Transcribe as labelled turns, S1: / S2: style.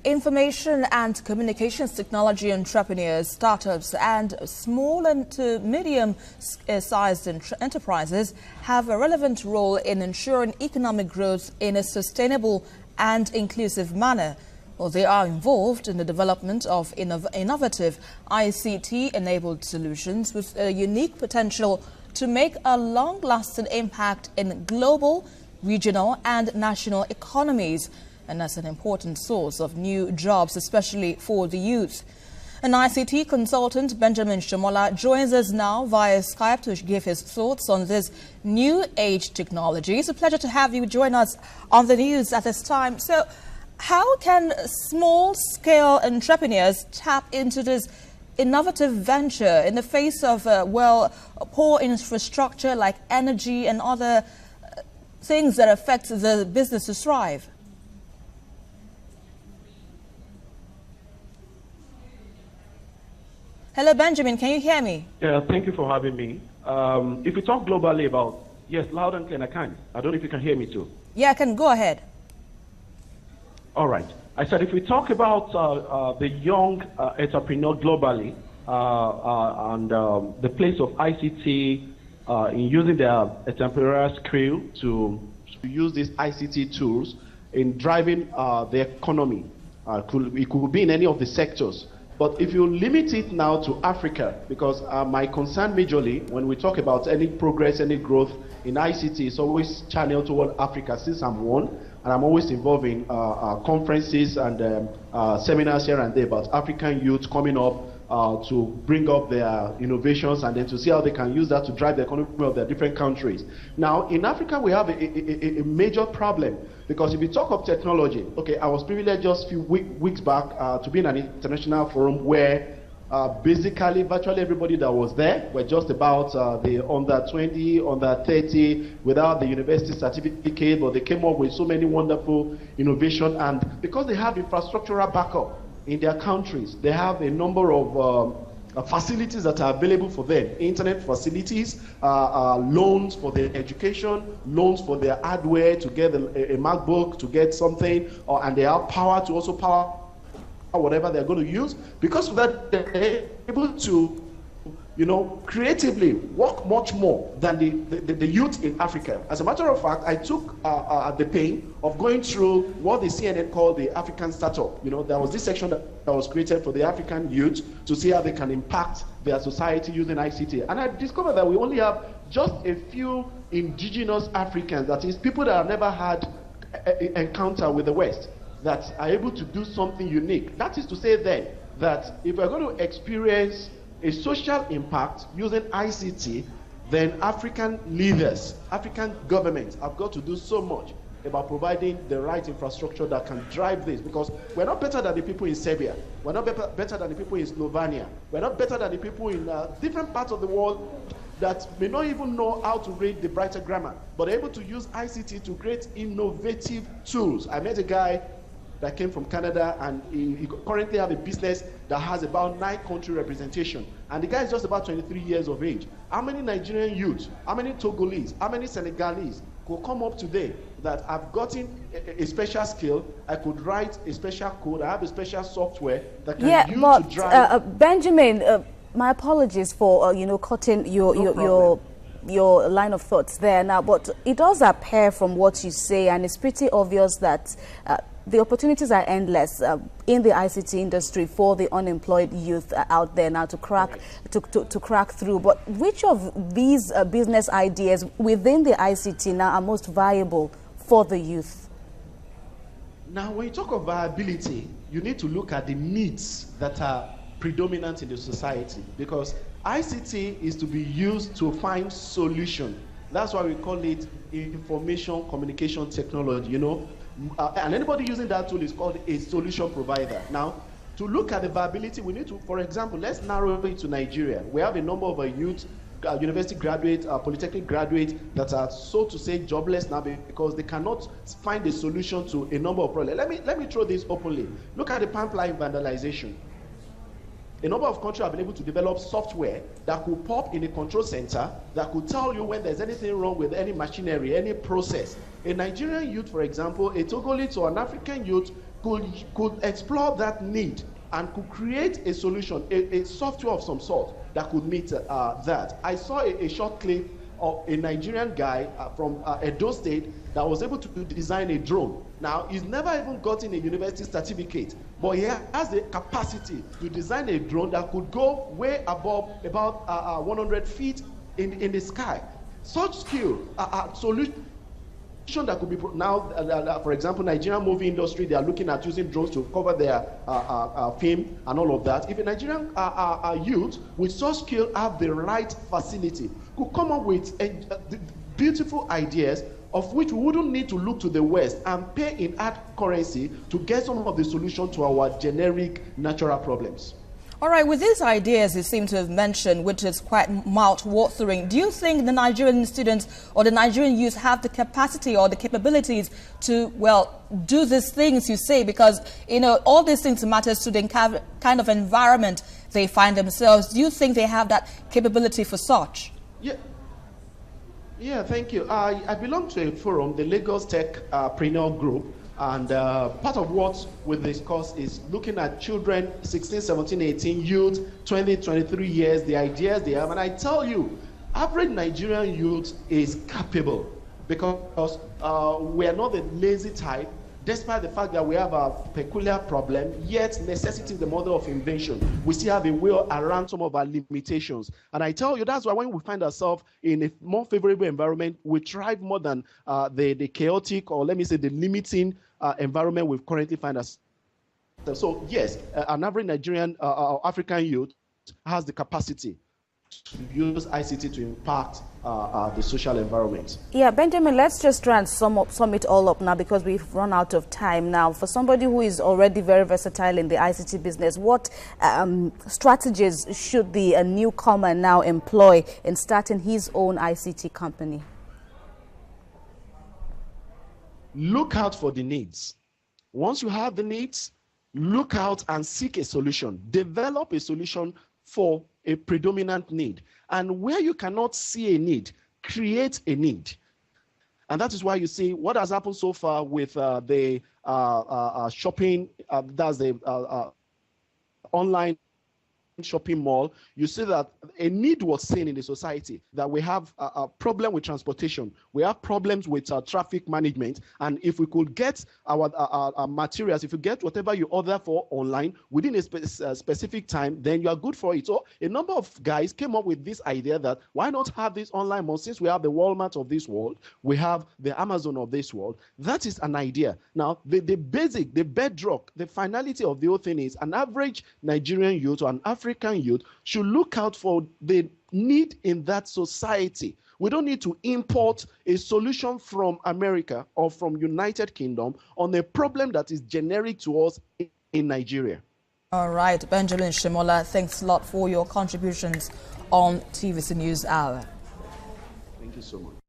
S1: Information and communications technology entrepreneurs, startups and small and medium-sized enterprises have a relevant role in ensuring economic growth in a sustainable and inclusive manner. Well, they are involved in the development of innovative ICT-enabled solutions with a unique potential to make a long-lasting impact in global, regional and national economies. And that's an important source of new jobs, especially for the youth. An ICT consultant, Benjamin Shomola, joins us now via Skype to give his thoughts on this new age technology. It's a pleasure to have you join us on the news at this time. So how can small-scale entrepreneurs tap into this innovative venture in the face of, poor infrastructure like energy and other things that affect the business to thrive? Hello, Benjamin. Can you hear me?
S2: Yeah, thank you for having me. If we talk globally about, yes, loud and clear, I can. I don't know if you can hear me too.
S1: Yeah, I can. Go ahead.
S2: All right. I said if we talk about the young entrepreneur globally and the place of ICT in using their entrepreneurial skill to use these ICT tools in driving the economy, it could be in any of the sectors. But if you limit it now to Africa, because my concern majorly when we talk about any progress, any growth in ICT is always channeled toward Africa since I'm one, and I'm always involved in conferences and seminars here and there about African youth coming up to bring up their innovations and then to see how they can use that to drive the economy of their different countries. Now, in Africa, we have a major problem because if you talk of technology, okay, I was privileged just a few weeks back to be in an international forum where basically virtually everybody that was there were just about the under 20, under 30 without the university certificate, but they came up with so many wonderful innovation, and because they have infrastructural backup in their countries, they have a number of facilities that are available for them. Internet facilities, loans for their education, loans for their hardware to get a MacBook, to get something, and they have power to also power whatever they're going to use. Because of that, they're able to, creatively work much more than the youth in Africa. As a matter of fact, I took the pain of going through what the CNN called the African Startup. There was this section that was created for the African youth to see how they can impact their society using ICT. And I discovered that we only have just a few indigenous Africans, that is, people that have never had encounter with the West, that are able to do something unique. That is to say then that if we're going to experience a social impact using ICT, then African leaders, African governments have got to do so much about providing the right infrastructure that can drive this, because we're not better than the people in Serbia, we're not better than the people in Slovenia, we're not better than the people in different parts of the world that may not even know how to read the brighter grammar, but are able to use ICT to create innovative tools. I met a guy that came from Canada, and he currently have a business that has about 9 country representation. And the guy is just about 23 years of age. How many Nigerian youths, how many Togolese, how many Senegalese could come up today that I've gotten a special skill, I could write a special code, I have a special software that can use to drive...
S3: Benjamin, my apologies for, cutting your line of thoughts there now, but it does appear from what you say, and it's pretty obvious that the opportunities are endless in the ICT industry for the unemployed youth out there now to crack through. But which of these business ideas within the ICT now are most viable for the youth?
S2: Now, when you talk of viability, you need to look at the needs that are predominant in the society, because ICT is to be used to find solution. That's why we call it information communication technology, and anybody using that tool is called a solution provider. Now, to look at the viability, we need to, for example, let's narrow it to Nigeria. We have a number of youth, university graduates, polytechnic graduates that are, so to say, jobless now because they cannot find a solution to a number of problems. Let me throw this openly. Look at the pipeline vandalization. A number of countries have been able to develop software that could pop in a control center that could tell you when there's anything wrong with any machinery, any process. A Nigerian youth, for example, a Togolese or an African youth could explore that need and could create a solution, a software of some sort that could meet that. I saw a short clip of a Nigerian guy from Edo State that was able to design a drone. Now, he's never even gotten a university certificate, but he has the capacity to design a drone that could go way above about 100 feet in the sky. Such skill, solution that could be now, for example, Nigerian movie industry, they are looking at using drones to cover their film and all of that. If a Nigerian youth with such skill have the right facility, could come up with beautiful ideas of which we wouldn't need to look to the West and pay in hard currency to get some of the solutions to our generic natural problems.
S1: All right, with these ideas you seem to have mentioned, which is quite mouth-watering, do you think the Nigerian students or the Nigerian youth have the capacity or the capabilities to, well, do these things you say? Because, you know, all these things matters to the kind of environment they find themselves. Do you think they have that capability for such?
S2: Yeah, thank you. I belong to a forum, the Lagos Techpreneur Group. And part of what we discuss is looking at children, 16, 17, 18, youth, 20, 23 years, the ideas they have. And I tell you, average Nigerian youth is capable because we are not the lazy type, despite the fact that we have a peculiar problem, yet necessity is the mother of invention. We still have a way around some of our limitations. And I tell you, that's why when we find ourselves in a more favorable environment, we thrive more than the chaotic, or let me say the limiting environment we currently find ourselves. So yes, an average Nigerian or African youth has the capacity to use ICT to impact the social environment.
S3: Yeah, Benjamin, let's just try and sum it all up now, because we've run out of time now. For somebody who is already very versatile in the ICT business, what strategies should the newcomer now employ in starting his own ICT company?
S2: Look out for the needs. Once you have the needs, look out and seek a solution. Develop a solution for a predominant need. And where you cannot see a need, create a need. And that is why you see what has happened so far with the shopping, that's the online shopping mall. You see that a need was seen in the society, that we have a problem with transportation, we have problems with traffic management, and if we could get our materials, if you get whatever you order for online within a specific time, then you are good for it. So a number of guys came up with this idea that why not have this online mall? Since we have the Walmart of this world, we have the Amazon of this world. That is an idea. Now the basic, the bedrock, the finality of the whole thing is an average Nigerian youth or an African youth should look out for the need in that society. We don't need to import a solution from America or from United Kingdom on a problem that is generic to us in Nigeria.
S1: All right, Benjamin Shimola, thanks a lot for your contributions on TVC News Hour.
S2: Thank you so much.